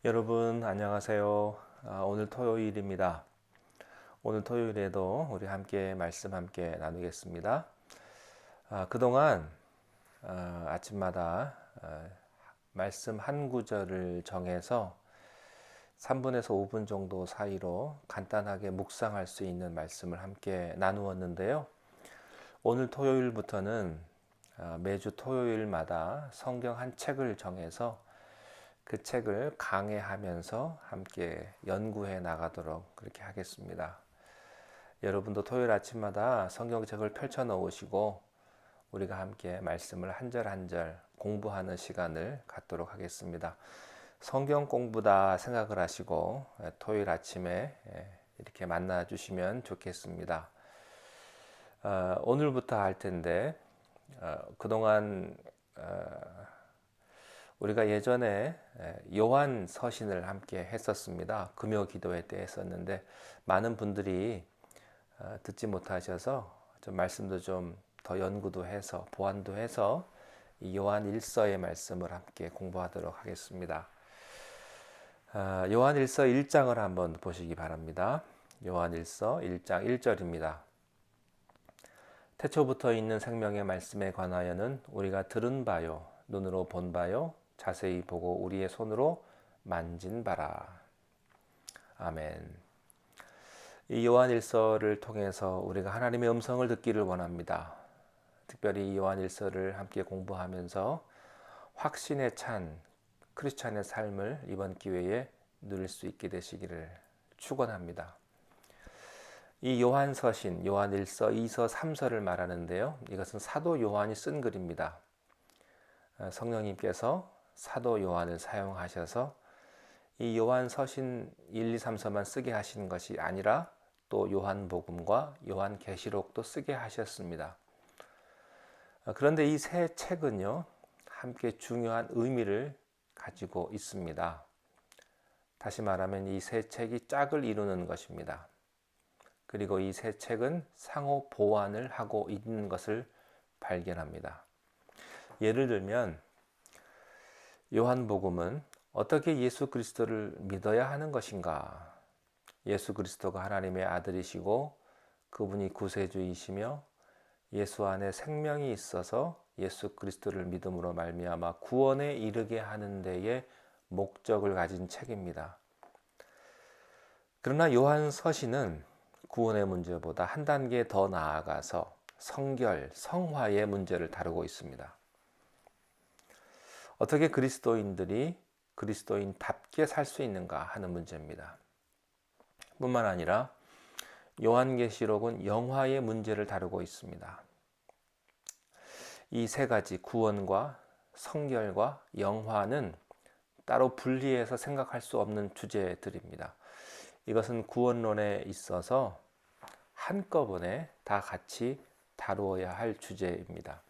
여러분 안녕하세요. 오늘 토요일입니다. 오늘 토요일에도 우리 함께 말씀 함께 나누겠습니다. 그동안 아침마다 말씀 한 구절을 정해서 3분에서 5분 정도 사이로 간단하게 묵상할 수 있는 말씀을 함께 나누었는데요. 오늘 토요일부터는 매주 토요일마다 성경 한 책을 정해서 그 책을 강해하면서 함께 연구해 나가도록 그렇게 하겠습니다. 여러분도 토요일 아침마다 성경책을 펼쳐 놓으시고 우리가 함께 말씀을 한 절 한 절 공부하는 시간을 갖도록 하겠습니다. 성경 공부다 생각을 하시고 토요일 아침에 이렇게 만나 주시면 좋겠습니다. 오늘부터 할 텐데 그동안 우리가 예전에 요한 서신을 함께 했었습니다. 금요 기도회 때 했었는데 많은 분들이 듣지 못하셔서 좀 말씀도 좀 더 연구도 해서 보완도 해서 이 요한 1서의 말씀을 함께 공부하도록 하겠습니다. 요한 1서 1장을 한번 보시기 바랍니다. 요한 1서 1장 1절입니다. 태초부터 있는 생명의 말씀에 관하여는 우리가 들은 바요 눈으로 본 바요 자세히 보고 우리의 손으로 만진 바라. 아멘. 이 요한 1서를 통해서 우리가 하나님의 음성을 듣기를 원합니다. 특별히 이 요한 1서를 함께 공부하면서 확신에 찬 크리스찬의 삶을 이번 기회에 누릴 수 있게 되시기를 축원합니다. 이 요한 서신, 요한 1서, 2서, 3서를 말하는데요. 이것은 사도 요한이 쓴 글입니다. 성령님께서 사도 요한을 사용하셔서 이 요한 서신 1, 2, 3서만 쓰게 하신 것이 아니라 또 요한복음과 요한계시록도 쓰게 하셨습니다. 그런데 이 세 책은요, 함께 중요한 의미를 가지고 있습니다. 다시 말하면 이 세 책이 짝을 이루는 것입니다. 그리고 이 세 책은 상호 보완을 하고 있는 것을 발견합니다. 예를 들면 요한복음은 어떻게 예수 그리스도를 믿어야 하는 것인가? 예수 그리스도가 하나님의 아들이시고 그분이 구세주이시며 예수 안에 생명이 있어서 예수 그리스도를 믿음으로 말미암아 구원에 이르게 하는 데에 목적을 가진 책입니다. 그러나 요한 서신은 구원의 문제보다 한 단계 더 나아가서 성결, 성화의 문제를 다루고 있습니다. 어떻게 그리스도인들이 그리스도인답게 살 수 있는가 하는 문제입니다. 뿐만 아니라 요한계시록은 영화의 문제를 다루고 있습니다. 이 세 가지 구원과 성결과 영화는 따로 분리해서 생각할 수 없는 주제들입니다. 이것은 구원론에 있어서 한꺼번에 다 같이 다루어야 할 주제입니다.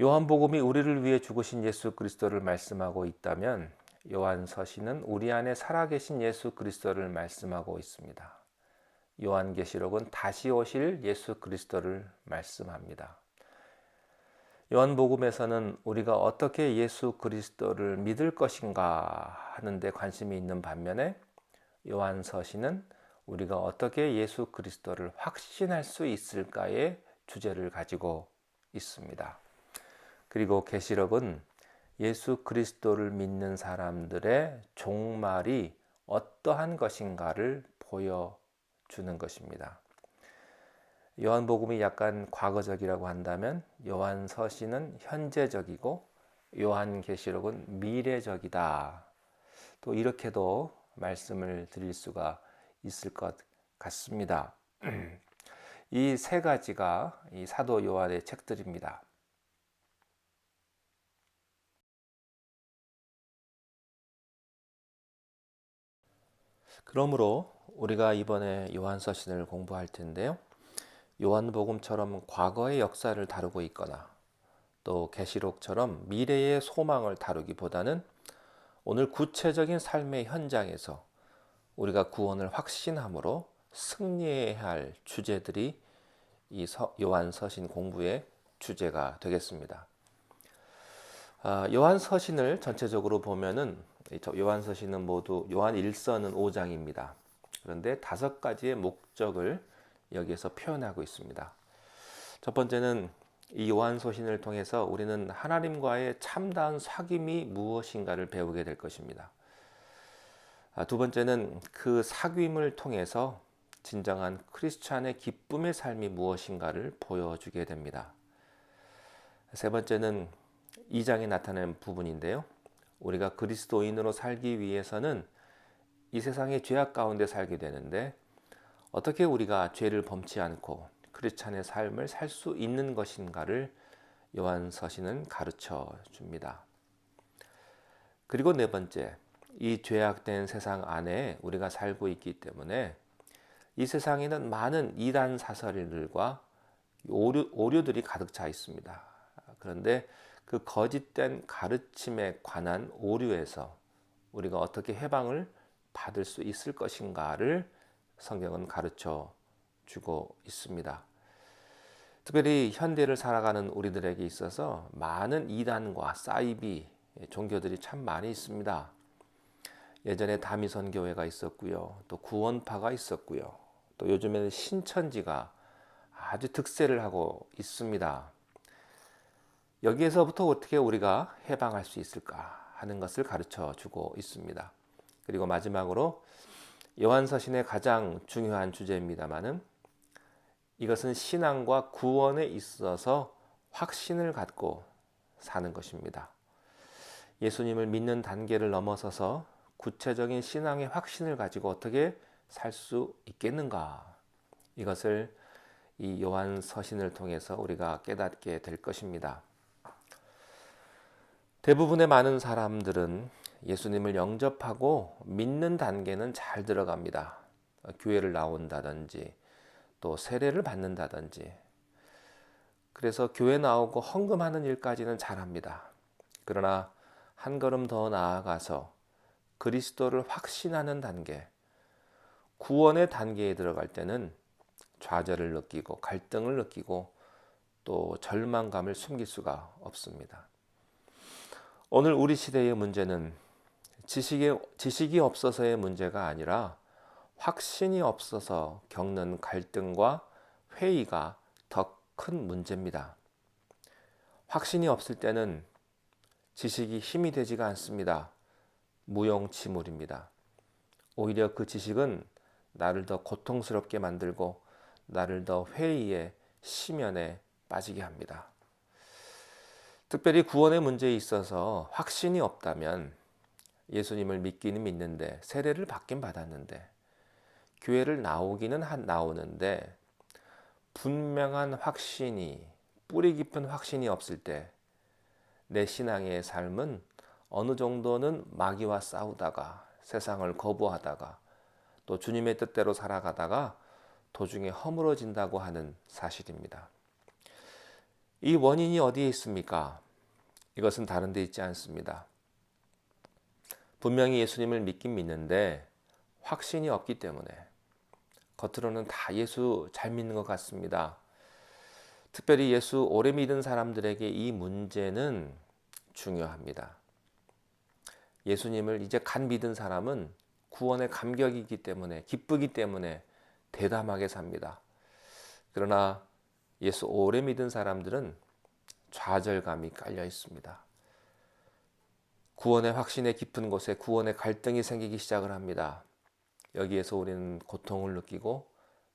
요한복음이 우리를 위해 죽으신 예수 그리스도를 말씀하고 있다면 요한서신은 우리 안에 살아계신 예수 그리스도를 말씀하고 있습니다. 요한계시록은 다시 오실 예수 그리스도를 말씀합니다. 요한복음에서는 우리가 어떻게 예수 그리스도를 믿을 것인가 하는 데 관심이 있는 반면에 요한서신은 우리가 어떻게 예수 그리스도를 확신할 수 있을까의 주제를 가지고 있습니다. 그리고 계시록은 예수 그리스도를 믿는 사람들의 종말이 어떠한 것인가를 보여주는 것입니다. 요한복음이 약간 과거적이라고 한다면 요한서신은 현재적이고 요한계시록은 미래적이다. 또 이렇게도 말씀을 드릴 수가 있을 것 같습니다. 이 세 가지가 이 사도 요한의 책들입니다. 그러므로 우리가 이번에 요한서신을 공부할 텐데요. 요한복음처럼 과거의 역사를 다루고 있거나 또 계시록처럼 미래의 소망을 다루기보다는 오늘 구체적인 삶의 현장에서 우리가 구원을 확신함으로 승리해야 할 주제들이 이 요한서신 공부의 주제가 되겠습니다. 요한서신을 전체적으로 보면은 요한서신은 모두 요한 1서는 5장입니다. 그런데 5가지의 목적을 여기에서 표현하고 있습니다. 첫 번째는 이 요한서신을 통해서 우리는 하나님과의 참다운 사귐이 무엇인가를 배우게 될 것입니다. 두 번째는 그 사귐을 통해서 진정한 크리스찬의 기쁨의 삶이 무엇인가를 보여주게 됩니다. 세 번째는 2장에 나타나는 부분인데요. 우리가 그리스도인으로 살기 위해서는 이 세상의 죄악 가운데 살게 되는데 어떻게 우리가 죄를 범치 않고 크리스찬의 삶을 살 수 있는 것인가를 요한서신은 가르쳐 줍니다. 그리고 네 번째, 이 죄악된 세상 안에 우리가 살고 있기 때문에 이 세상에는 많은 이단 사설들과 오류들이 가득 차 있습니다. 그런데 그 거짓된 가르침에 관한 오류에서 우리가 어떻게 해방을 받을 수 있을 것인가를 성경은 가르쳐 주고 있습니다. 특별히 현대를 살아가는 우리들에게 있어서 많은 이단과 사이비 종교들이 참 많이 있습니다. 예전에 다미선 교회가 있었고요. 또 구원파가 있었고요. 또 요즘에는 신천지가 아주 득세를 하고 있습니다. 여기에서부터 어떻게 우리가 해방할 수 있을까 하는 것을 가르쳐 주고 있습니다. 그리고 마지막으로 요한서신의 가장 중요한 주제입니다마는 이것은 신앙과 구원에 있어서 확신을 갖고 사는 것입니다. 예수님을 믿는 단계를 넘어서서 구체적인 신앙의 확신을 가지고 어떻게 살 수 있겠는가? 이것을 이 요한서신을 통해서 우리가 깨닫게 될 것입니다. 대부분의 많은 사람들은 예수님을 영접하고 믿는 단계는 잘 들어갑니다. 교회를 나온다든지 또 세례를 받는다든지 그래서 교회 나오고 헌금하는 일까지는 잘합니다. 그러나 한 걸음 더 나아가서 그리스도를 확신하는 단계, 구원의 단계에 들어갈 때는 좌절을 느끼고 갈등을 느끼고 또 절망감을 숨길 수가 없습니다. 오늘 우리 시대의 문제는 지식이 없어서의 문제가 아니라 확신이 없어서 겪는 갈등과 회의가 더 큰 문제입니다. 확신이 없을 때는 지식이 힘이 되지가 않습니다. 무용지물입니다. 오히려 그 지식은 나를 더 고통스럽게 만들고 나를 더 회의에 심연에 빠지게 합니다. 특별히 구원의 문제에 있어서 확신이 없다면 예수님을 믿기는 믿는데 세례를 받긴 받았는데 교회를 나오기는 나오는데 분명한 확신이 뿌리 깊은 확신이 없을 때 내 신앙의 삶은 어느 정도는 마귀와 싸우다가 세상을 거부하다가 또 주님의 뜻대로 살아가다가 도중에 허물어진다고 하는 사실입니다. 이 원인이 어디에 있습니까? 이것은 다른 데 있지 않습니다. 분명히 예수님을 믿긴 믿는데 확신이 없기 때문에 겉으로는 다 예수 잘 믿는 것 같습니다. 특별히 예수 오래 믿은 사람들에게 이 문제는 중요합니다. 예수님을 이제 간 믿은 사람은 구원의 감격이기 때문에 기쁘기 때문에 대담하게 삽니다. 그러나 예수 오래 믿은 사람들은 좌절감이 깔려 있습니다. 구원의 확신의 깊은 곳에 구원의 갈등이 생기기 시작을 합니다. 여기에서 우리는 고통을 느끼고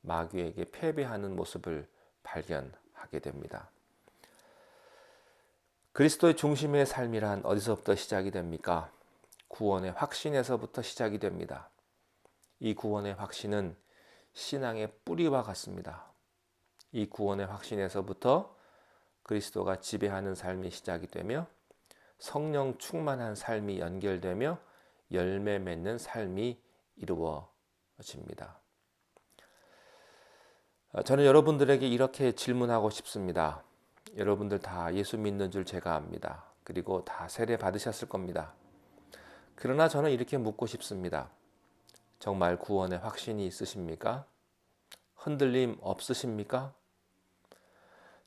마귀에게 패배하는 모습을 발견하게 됩니다. 그리스도의 중심의 삶이란 어디서부터 시작이 됩니까? 구원의 확신에서부터 시작이 됩니다. 이 구원의 확신은 신앙의 뿌리와 같습니다. 이 구원의 확신에서부터 그리스도가 지배하는 삶이 시작이 되며 성령 충만한 삶이 연결되며 열매 맺는 삶이 이루어집니다. 저는 여러분들에게 이렇게 질문하고 싶습니다. 여러분들 다 예수 믿는 줄 제가 압니다. 그리고 다 세례 받으셨을 겁니다. 그러나 저는 이렇게 묻고 싶습니다. 정말 구원의 확신이 있으십니까? 흔들림 없으십니까?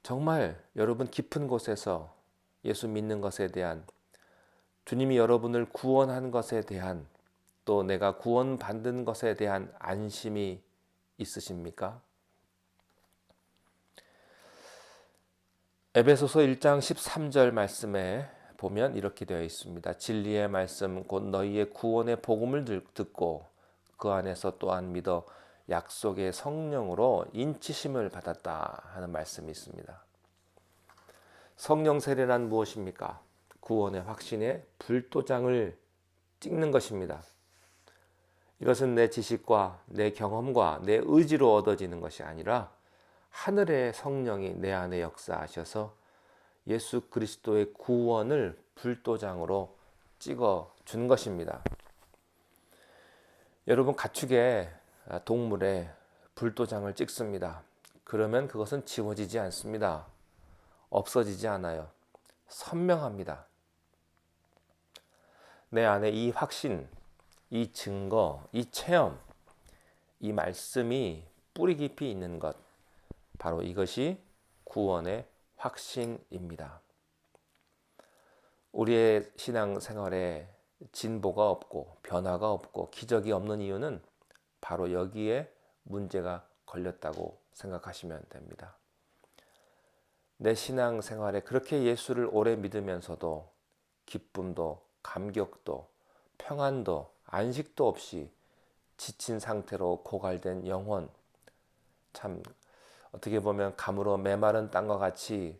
정말 여러분 깊은 곳에서 예수 믿는 것에 대한 주님이 여러분을 구원한 것에 대한, 또 내가 구원받는 것에 대한 안심이 있으십니까? 에베소서 1장 13절 말씀에 보면 이렇게 되어 있습니다. 진리의 말씀 곧 너희의 구원의 복음을 듣고 그 안에서 또한 믿어 약속의 성령으로 인치심을 받았다 하는 말씀이 있습니다. 성령 세례란 무엇입니까? 구원의 확신에 불도장을 찍는 것입니다. 이것은 내 지식과 내 경험과 내 의지로 얻어지는 것이 아니라 하늘의 성령이 내 안에 역사하셔서 예수 그리스도의 구원을 불도장으로 찍어 준 것입니다. 여러분, 가축에, 동물에 불도장을 찍습니다. 그러면 그것은 지워지지 않습니다. 없어지지 않아요. 선명합니다. 내 안에 이 확신, 이 증거, 이 체험, 이 말씀이 뿌리 깊이 있는 것, 바로 이것이 구원의 확신입니다. 우리의 신앙생활에 진보가 없고 변화가 없고 기적이 없는 이유는 바로 여기에 문제가 걸렸다고 생각하시면 됩니다. 내 신앙생활에 그렇게 예수를 오래 믿으면서도 기쁨도 감격도 평안도 안식도 없이 지친 상태로 고갈된 영혼, 참 어떻게 보면 가물어 메마른 땅과 같이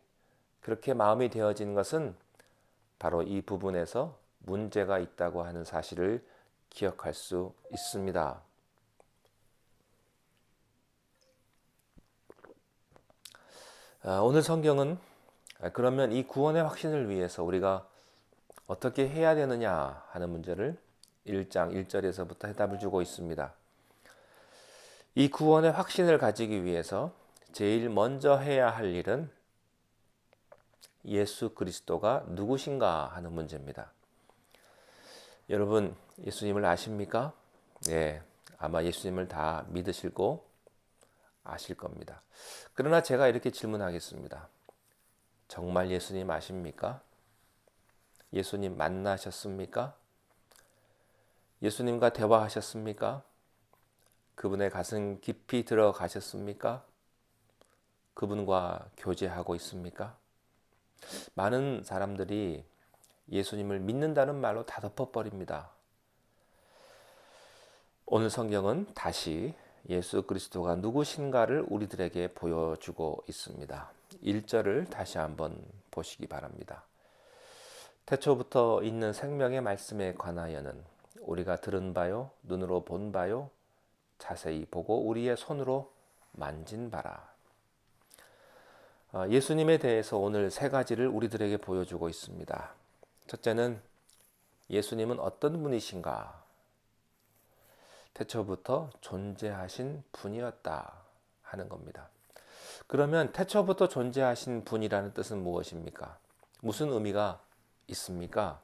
그렇게 마음이 되어진 것은 바로 이 부분에서 문제가 있다고 하는 사실을 기억할 수 있습니다. 오늘 성경은 그러면 이 구원의 확신을 위해서 우리가 어떻게 해야 되느냐 하는 문제를 1장 1절에서부터 해답을 주고 있습니다. 이 구원의 확신을 가지기 위해서 제일 먼저 해야 할 일은 예수 그리스도가 누구신가 하는 문제입니다. 여러분, 예수님을 아십니까? 네, 아마 예수님을 다 믿으시고 아실 겁니다. 그러나 제가 이렇게 질문하겠습니다. 정말 예수님 아십니까? 예수님 만나셨습니까? 예수님과 대화하셨습니까? 그분의 가슴 깊이 들어가셨습니까? 그분과 교제하고 있습니까? 많은 사람들이 예수님을 믿는다는 말로 다 덮어버립니다. 오늘 성경은 다시 예수 그리스도가 누구신가를 우리들에게 보여주고 있습니다. 1절을 다시 한번 보시기 바랍니다. 태초부터 있는 생명의 말씀에 관하여는 우리가 들은 바요, 눈으로 본 바요, 자세히 보고 우리의 손으로 만진 바라. 예수님에 대해서 오늘 세 가지를 우리들에게 보여주고 있습니다. 첫째는 예수님은 어떤 분이신가? 태초부터 존재하신 분이었다 하는 겁니다. 그러면 태초부터 존재하신 분이라는 뜻은 무엇입니까? 무슨 의미가 있습니까?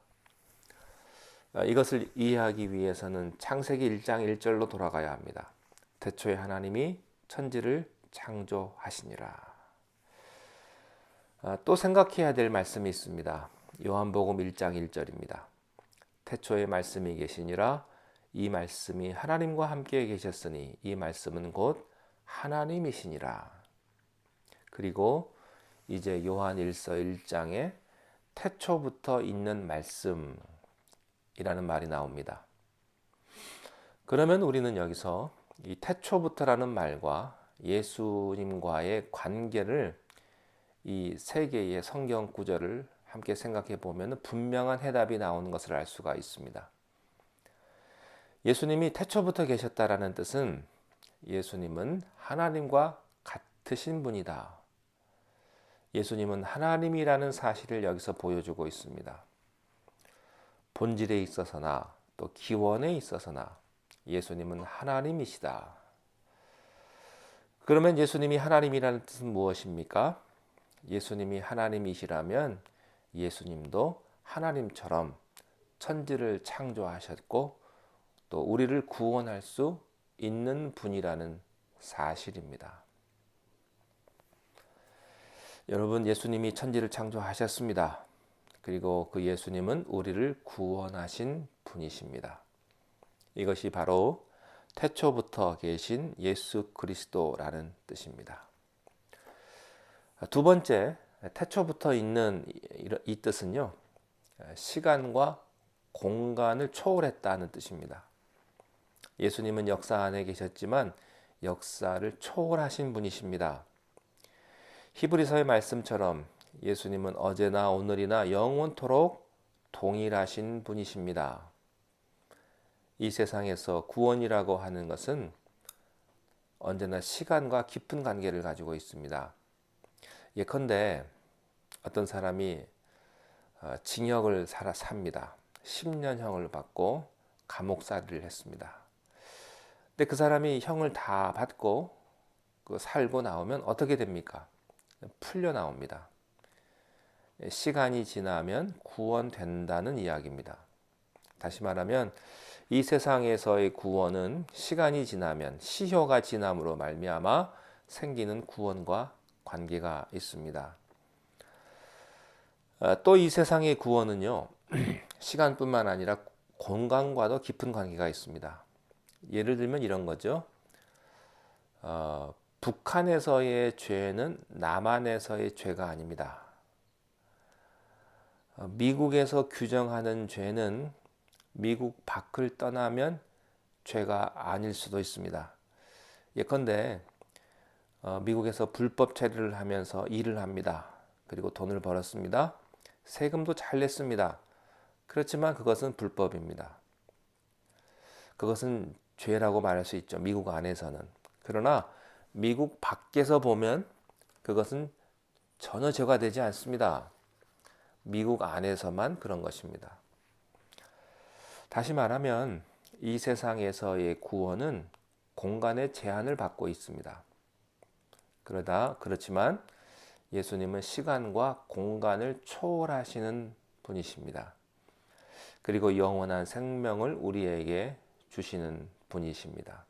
이것을 이해하기 위해서는 창세기 1장 1절로 돌아가야 합니다. 태초에 하나님이 천지를 창조하시니라. 또 생각해야 될 말씀이 있습니다. 요한복음 1장 1절입니다. 태초에 말씀이 계시니라. 이 말씀이 하나님과 함께 계셨으니 이 말씀은 곧 하나님이시니라. 그리고 이제 요한 1서 1장에 태초부터 있는 말씀이라는 말이 나옵니다. 그러면 우리는 여기서 이 태초부터라는 말과 예수님과의 관계를 이 세 개의 성경 구절을 함께 생각해 보면 분명한 해답이 나오는 것을 알 수가 있습니다. 예수님이 태초부터 계셨다라는 뜻은 예수님은 하나님과 같으신 분이다. 예수님은 하나님이라는 사실을 여기서 보여주고 있습니다. 본질에 있어서나 또 기원에 있어서나 예수님은 하나님이시다. 그러면 예수님이 하나님이라는 뜻은 무엇입니까? 예수님이 하나님이시라면 예수님도 하나님처럼 천지를 창조하셨고 또 우리를 구원할 수 있는 분이라는 사실입니다. 여러분, 예수님이 천지를 창조하셨습니다. 그리고 그 예수님은 우리를 구원하신 분이십니다. 이것이 바로 태초부터 계신 예수 그리스도라는 뜻입니다. 두 번째, 태초부터 있는 이 뜻은요, 시간과 공간을 초월했다는 뜻입니다. 예수님은 역사 안에 계셨지만 역사를 초월하신 분이십니다. 히브리서의 말씀처럼 예수님은 어제나 오늘이나 영원토록 동일하신 분이십니다. 이 세상에서 구원이라고 하는 것은 언제나 시간과 깊은 관계를 가지고 있습니다. 예컨대 어떤 사람이 징역을 삽니다. 10년형을 받고 감옥살이를 했습니다. 근데 그 사람이 형을 다 받고 살고 나오면 어떻게 됩니까? 풀려 나옵니다. 시간이 지나면 구원된다는 이야기입니다. 다시 말하면 이 세상에서의 구원은 시간이 지나면, 시효가 지남으로 말미암아 생기는 구원과 관계가 있습니다. 또 이 세상의 구원은요, 시간뿐만 아니라 공간과도 깊은 관계가 있습니다. 예를 들면 이런 거죠. 북한에서의 죄는 남한에서의 죄가 아닙니다. 미국에서 규정하는 죄는 미국 밖을 떠나면 죄가 아닐 수도 있습니다. 예컨대 미국에서 불법 체류를 하면서 일을 합니다. 그리고 돈을 벌었습니다. 세금도 잘 냈습니다. 그렇지만 그것은 불법입니다. 그것은 죄라고 말할 수 있죠. 미국 안에서는. 그러나 미국 밖에서 보면 그것은 전혀 죄가 되지 않습니다. 미국 안에서만 그런 것입니다. 다시 말하면 이 세상에서의 구원은 공간의 제한을 받고 있습니다. 그렇지만 예수님은 시간과 공간을 초월하시는 분이십니다. 그리고 영원한 생명을 우리에게 주시는 분이십니다.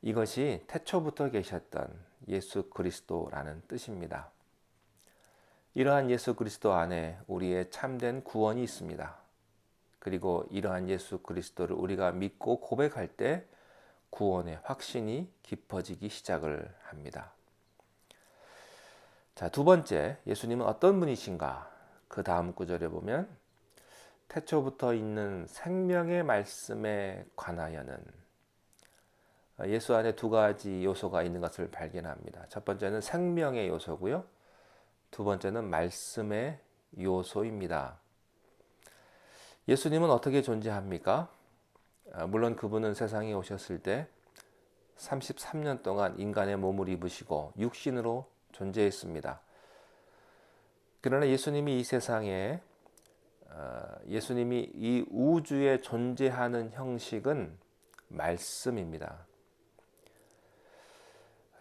이것이 태초부터 계셨던 예수 그리스도라는 뜻입니다. 이러한 예수 그리스도 안에 우리의 참된 구원이 있습니다. 그리고 이러한 예수 그리스도를 우리가 믿고 고백할 때 구원의 확신이 깊어지기 시작을 합니다. 자, 두 번째, 예수님은 어떤 분이신가? 그 다음 구절에 보면 태초부터 있는 생명의 말씀에 관하여는 예수 안에 두 가지 요소가 있는 것을 발견합니다. 첫 번째는 생명의 요소고요. 두 번째는 말씀의 요소입니다. 예수님은 어떻게 존재합니까? 물론 그분은 세상에 오셨을 때 33년 동안 인간의 몸을 입으시고 육신으로 존재했습니다. 그러나 예수님이 이 세상에 예수님이 이 우주에 존재하는 형식은 말씀입니다.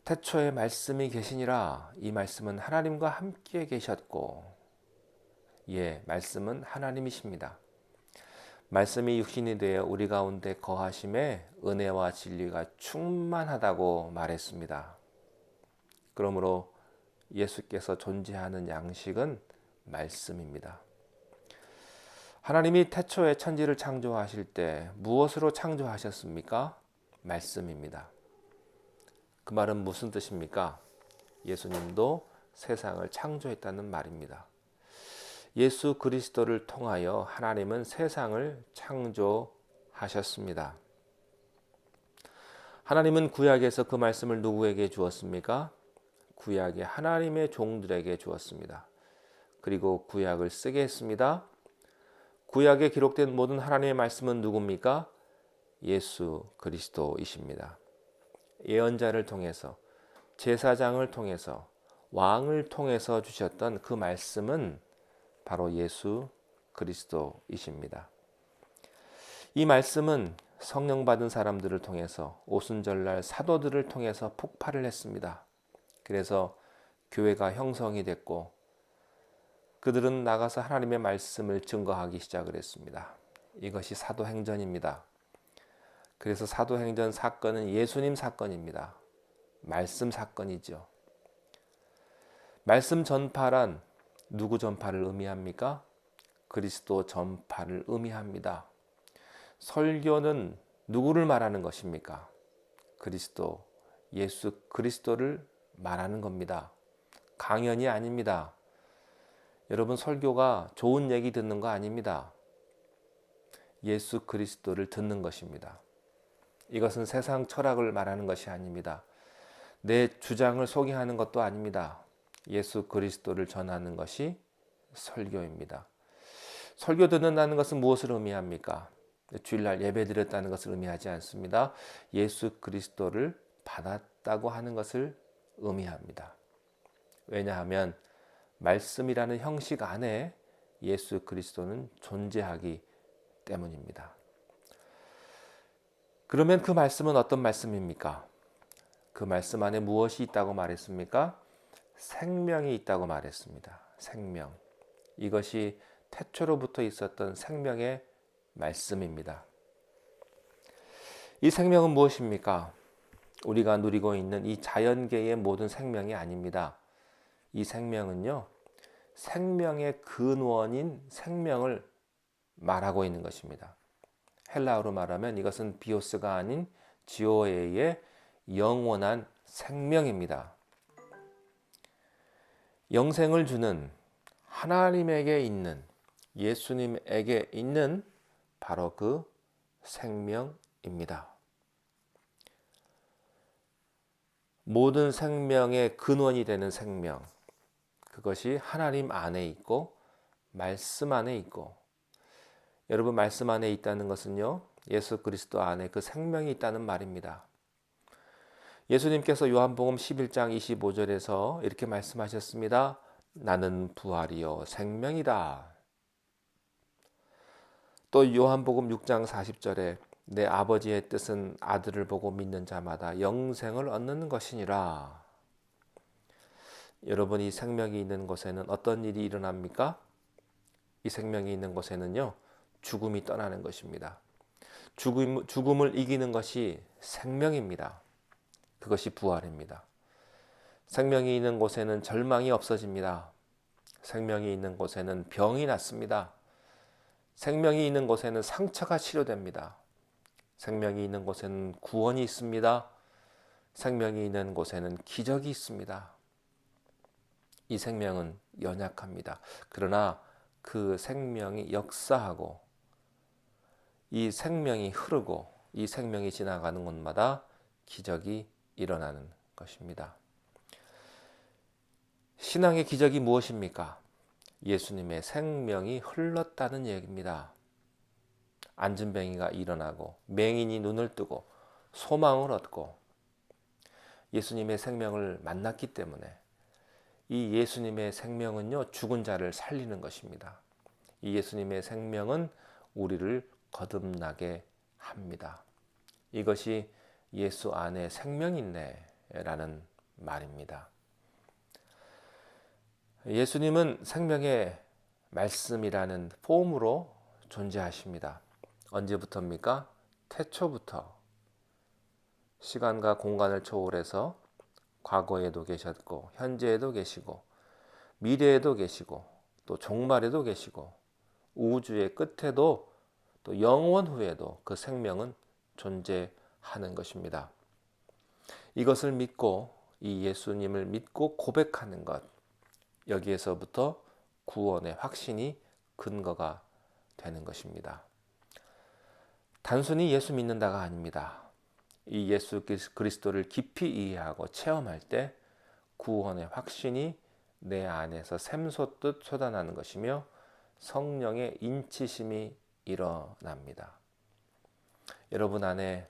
태초에 말씀이 계시니라. 이 말씀은 하나님과 함께 계셨고, 말씀은 하나님이십니다. 말씀이 육신이 되어 우리 가운데 거하심에 은혜와 진리가 충만하다고 말했습니다. 그러므로 예수께서 존재하는 양식은 말씀입니다. 하나님이 태초에 천지를 창조하실 때 무엇으로 창조하셨습니까? 말씀입니다. 그 말은 무슨 뜻입니까? 예수님도 세상을 창조했다는 말입니다. 예수 그리스도를 통하여 하나님은 세상을 창조하셨습니다. 하나님은 구약에서 그 말씀을 누구에게 주었습니까? 구약의 하나님의 종들에게 주었습니다. 그리고 구약을 쓰게 했습니다. 구약에 기록된 모든 하나님의 말씀은 누굽니까? 예수 그리스도이십니다. 예언자를 통해서, 제사장을 통해서, 왕을 통해서 주셨던 그 말씀은 바로 예수 그리스도이십니다. 이 말씀은 성령 받은 사람들을 통해서, 오순절날 사도들을 통해서 폭발을 했습니다. 그래서 교회가 형성이 됐고 그들은 나가서 하나님의 말씀을 증거하기 시작을 했습니다. 이것이 사도행전입니다. 그래서 사도행전 사건은 예수님 사건입니다. 말씀 사건이죠. 말씀 전파란 누구 전파를 의미합니까? 그리스도 전파를 의미합니다. 설교는 누구를 말하는 것입니까? 그리스도, 예수 그리스도를 말하는 겁니다. 강연이 아닙니다. 여러분, 설교가 좋은 얘기 듣는 거 아닙니다. 예수 그리스도를 듣는 것입니다. 이것은 세상 철학을 말하는 것이 아닙니다. 내 주장을 소개하는 것도 아닙니다. 예수 그리스도를 전하는 것이 설교입니다. 설교 듣는다는 것은 무엇을 의미합니까? 주일날 예배 드렸다는 것을 의미하지 않습니다. 예수 그리스도를 받았다고 하는 것을 의미합니다. 왜냐하면 말씀이라는 형식 안에 예수 그리스도는 존재하기 때문입니다. 그러면 그 말씀은 어떤 말씀입니까? 그 말씀 안에 무엇이 있다고 말했습니까? 생명이 있다고 말했습니다. 생명. 이것이 태초로부터 있었던 생명의 말씀입니다. 이 생명은 무엇입니까? 우리가 누리고 있는 이 자연계의 모든 생명이 아닙니다. 이 생명은요, 생명의 근원인 생명을 말하고 있는 것입니다. 헬라어로 말하면 이것은 비오스가 아닌 지오에의 영원한 생명입니다. 영생을 주는 하나님에게 있는, 예수님에게 있는 바로 그 생명입니다. 모든 생명의 근원이 되는 생명, 그것이 하나님 안에 있고 말씀 안에 있고, 여러분, 말씀 안에 있다는 것은요, 예수 그리스도 안에 그 생명이 있다는 말입니다. 예수님께서 요한복음 11장 25절에서 이렇게 말씀하셨습니다. 나는 부활이요 생명이다. 또 요한복음 6장 40절에 내 아버지의 뜻은 아들을 보고 믿는 자마다 영생을 얻는 것이니라. 여러분, 이 생명이 있는 곳에는 어떤 일이 일어납니까? 이 생명이 있는 곳에는요, 죽음이 떠나는 것입니다. 죽음을 이기는 것이 생명입니다. 그것이 부활입니다. 생명이 있는 곳에는 절망이 없어집니다. 생명이 있는 곳에는 병이 낫습니다. 생명이 있는 곳에는 상처가 치료됩니다. 생명이 있는 곳에는 구원이 있습니다. 생명이 있는 곳에는 기적이 있습니다. 이 생명은 연약합니다. 그러나 그 생명이 역사하고 이 생명이 흐르고 이 생명이 지나가는 곳마다 기적이 일어나는 것입니다. 신앙의 기적이 무엇입니까? 예수님의 생명이 흘렀다는 얘기입니다. 안진뱅이가 일어나고 맹인이 눈을 뜨고 소망을 얻고 예수님의 생명을 만났기 때문에 이 예수님의 생명은요, 죽은 자를 살리는 것입니다. 이 예수님의 생명은 우리를 거듭나게 합니다. 이것이 예수 안에 생명이 있네라는 말입니다. 예수님은 생명의 말씀이라는 폼으로 존재하십니다. 언제부터입니까? 태초부터 시간과 공간을 초월해서 과거에도 계셨고 현재에도 계시고 미래에도 계시고 또 종말에도 계시고 우주의 끝에도 또 영원 후에도 그 생명은 존재하는 것입니다. 이것을 믿고 이 예수님을 믿고 고백하는 것, 여기에서부터 구원의 확신이 근거가 되는 것입니다. 단순히 예수 믿는다가 아닙니다. 이 예수 그리스도를 깊이 이해하고 체험할 때 구원의 확신이 내 안에서 샘솟듯 솟아나는 것이며 성령의 인치심이 일어납니다. 여러분 안에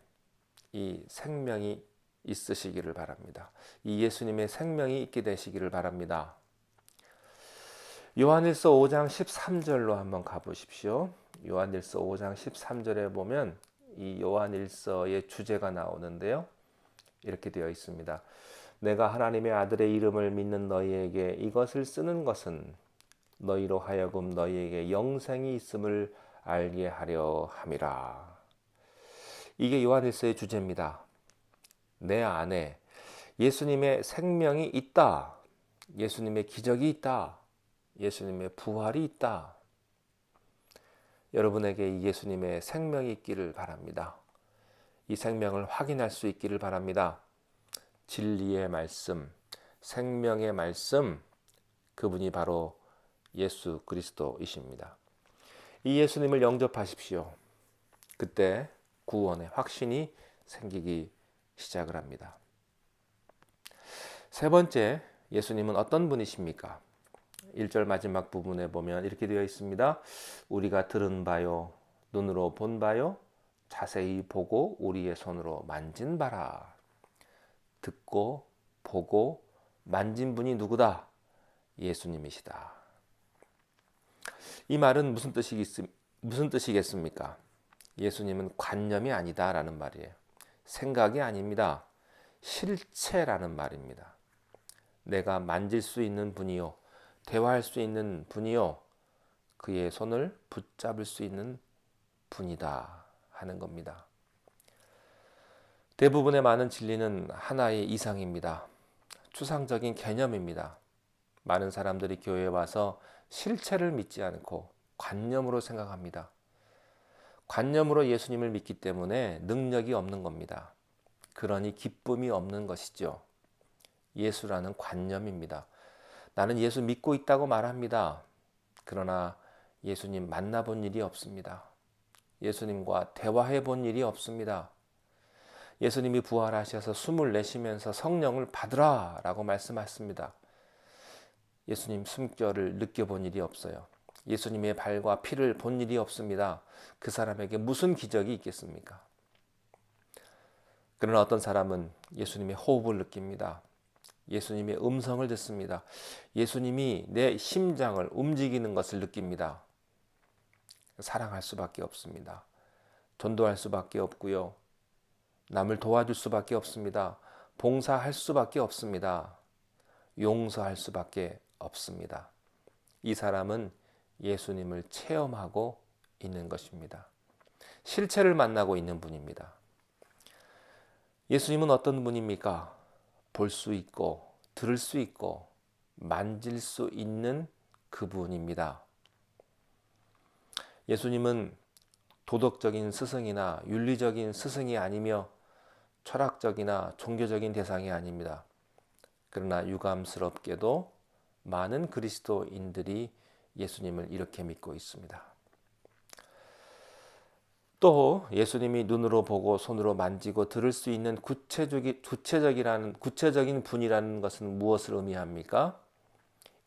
이 생명이 있으시기를 바랍니다. 이 예수님의 생명이 있게 되시기를 바랍니다. 요한일서 5장 13절로 한번 가보십시오. 요한일서 5장 13절에 보면 이 요한일서의 주제가 나오는데요. 이렇게 되어 있습니다. 내가 하나님의 아들의 이름을 믿는 너희에게 이것을 쓰는 것은 너희로 하여금 너희에게 영생이 있음을 알게 하려 함이라. 이게 요한일서의 주제입니다. 내 안에 예수님의 생명이 있다. 예수님의 기적이 있다. 예수님의 부활이 있다. 여러분에게 이 예수님의 생명이 있기를 바랍니다. 이 생명을 확인할 수 있기를 바랍니다. 진리의 말씀, 생명의 말씀, 그분이 바로 예수 그리스도이십니다. 이 예수님을 영접하십시오. 그때 구원의 확신이 생기기 시작을 합니다. 세 번째, 예수님은 어떤 분이십니까? 1절 마지막 부분에 보면 이렇게 되어 있습니다. 우리가 들은 바요, 눈으로 본 바요, 자세히 보고 우리의 손으로 만진 바라. 듣고 보고 만진 분이 누구다? 예수님이시다. 이 말은 무슨 뜻이겠습니까? 예수님은 관념이 아니다라는 말이에요. 생각이 아닙니다. 실체라는 말입니다. 내가 만질 수 있는 분이요, 대화할 수 있는 분이요, 그의 손을 붙잡을 수 있는 분이다 하는 겁니다. 대부분의 많은 진리는 하나의 이상입니다. 추상적인 개념입니다. 많은 사람들이 교회에 와서 실체를 믿지 않고 관념으로 생각합니다. 관념으로 예수님을 믿기 때문에 능력이 없는 겁니다. 그러니 기쁨이 없는 것이죠. 예수라는 관념입니다. 나는 예수 믿고 있다고 말합니다. 그러나 예수님 만나본 일이 없습니다. 예수님과 대화해 본 일이 없습니다. 예수님이 부활하셔서 숨을 내쉬면서 성령을 받으라 라고 말씀하셨습니다. 예수님 숨결을 느껴본 일이 없어요. 예수님의 발과 피를 본 일이 없습니다. 그 사람에게 무슨 기적이 있겠습니까? 그러나 어떤 사람은 예수님의 호흡을 느낍니다. 예수님의 음성을 듣습니다. 예수님이 내 심장을 움직이는 것을 느낍니다. 사랑할 수밖에 없습니다. 전도할 수밖에 없고요. 남을 도와줄 수밖에 없습니다. 봉사할 수밖에 없습니다. 용서할 수밖에 없습니다. 이 사람은 예수님을 체험하고 있는 것입니다. 실체를 만나고 있는 분입니다. 예수님은 어떤 분입니까? 볼 수 있고 들을 수 있고 만질 수 있는 그분입니다. 예수님은 도덕적인 스승이나 윤리적인 스승이 아니며 철학적이나 종교적인 대상이 아닙니다. 그러나 유감스럽게도 많은 그리스도인들이 예수님을 이렇게 믿고 있습니다. 또 예수님이 눈으로 보고 손으로 만지고 들을 수 있는 구체적인 분이라는 것은 무엇을 의미합니까?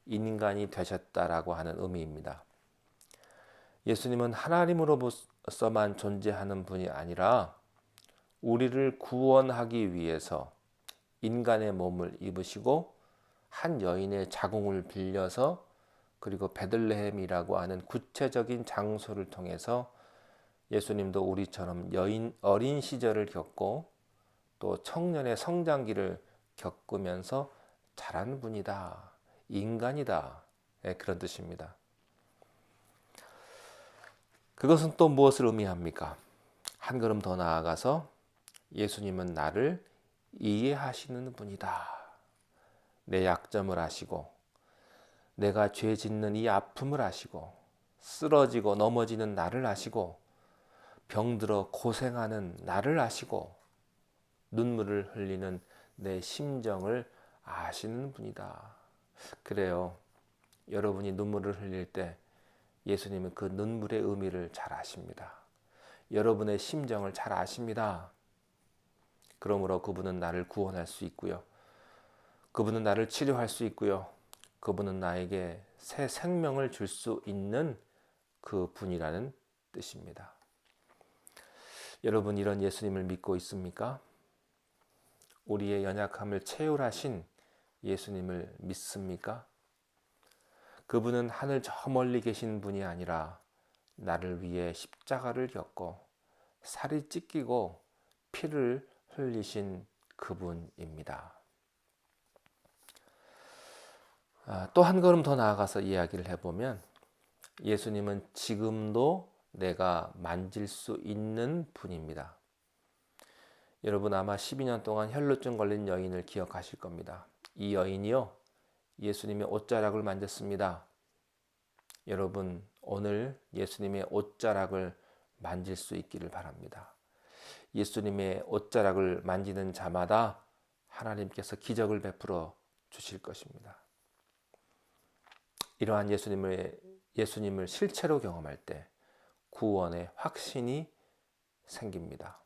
인간이 되셨다라고 하는 의미입니다. 예수님은 하나님으로서만 존재하는 분이 아니라 우리를 구원하기 위해서 인간의 몸을 입으시고 한 여인의 자궁을 빌려서 그리고 베들레헴이라고 하는 구체적인 장소를 통해서 예수님도 우리처럼 어린 시절을 겪고 또 청년의 성장기를 겪으면서 자란 분이다. 인간이다. 네, 그런 뜻입니다. 그것은 또 무엇을 의미합니까? 한 걸음 더 나아가서 예수님은 나를 이해하시는 분이다. 내 약점을 아시고 내가 죄 짓는 이 아픔을 아시고 쓰러지고 넘어지는 나를 아시고 병들어 고생하는 나를 아시고 눈물을 흘리는 내 심정을 아시는 분이다. 그래요. 여러분이 눈물을 흘릴 때 예수님은 그 눈물의 의미를 잘 아십니다. 여러분의 심정을 잘 아십니다. 그러므로 그분은 나를 구원할 수 있고요. 그분은 나를 치료할 수 있고요. 그분은 나에게 새 생명을 줄 수 있는 그 분이라는 뜻입니다. 여러분 이런 예수님을 믿고 있습니까? 우리의 연약함을 채울하신 예수님을 믿습니까? 그분은 하늘 저 멀리 계신 분이 아니라 나를 위해 십자가를 겪고 살이 찢기고 피를 흘리신 그분입니다. 또 한 걸음 더 나아가서 이야기를 해보면 예수님은 지금도 내가 만질 수 있는 분입니다. 여러분 아마 12년 동안 혈루증 걸린 여인을 기억하실 겁니다. 이 여인이요 예수님의 옷자락을 만졌습니다. 여러분 오늘 예수님의 옷자락을 만질 수 있기를 바랍니다. 예수님의 옷자락을 만지는 자마다 하나님께서 기적을 베풀어 주실 것입니다. 이러한 예수님을 실체로 경험할 때 구원의 확신이 생깁니다.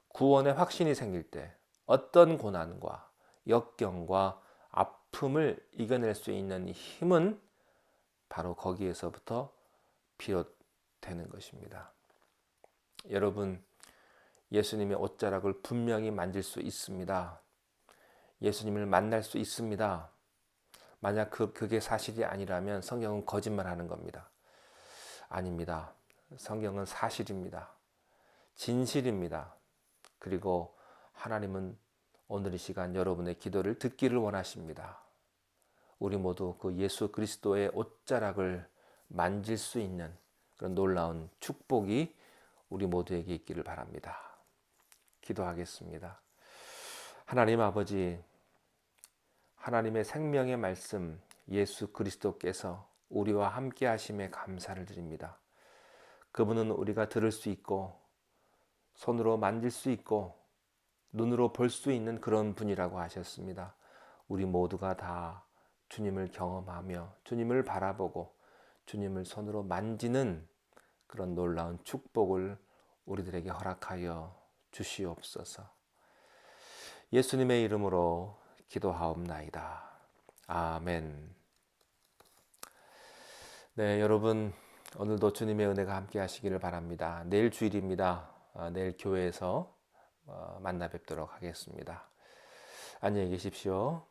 구원의 확신이 생길 때 어떤 고난과 역경과 아픔을 이겨낼 수 있는 힘은 바로 거기에서부터 비롯되는 것입니다. 여러분, 예수님의 옷자락을 분명히 만질 수 있습니다. 예수님을 만날 수 있습니다. 만약 그게 사실이 아니라면 성경은 거짓말하는 겁니다. 아닙니다. 성경은 사실입니다. 진실입니다. 그리고 하나님은 오늘 이 시간 여러분의 기도를 듣기를 원하십니다. 우리 모두 그 예수 그리스도의 옷자락을 만질 수 있는 그런 놀라운 축복이 우리 모두에게 있기를 바랍니다. 기도하겠습니다. 하나님 아버지, 하나님의 생명의 말씀 예수 그리스도께서 우리와 함께 하심에 감사를 드립니다. 그분은 우리가 들을 수 있고 손으로 만질 수 있고 눈으로 볼 수 있는 그런 분이라고 하셨습니다. 우리 모두가 다 주님을 경험하며 주님을 바라보고 주님을 손으로 만지는 그런 놀라운 축복을 우리들에게 허락하여 주시옵소서. 예수님의 이름으로 기도하옵나이다. 아멘. 네, 여러분 오늘도 주님의 은혜가 함께 하시기를 바랍니다. 내일 주일입니다. 내일 교회에서 만나 뵙도록 하겠습니다. 안녕히 계십시오.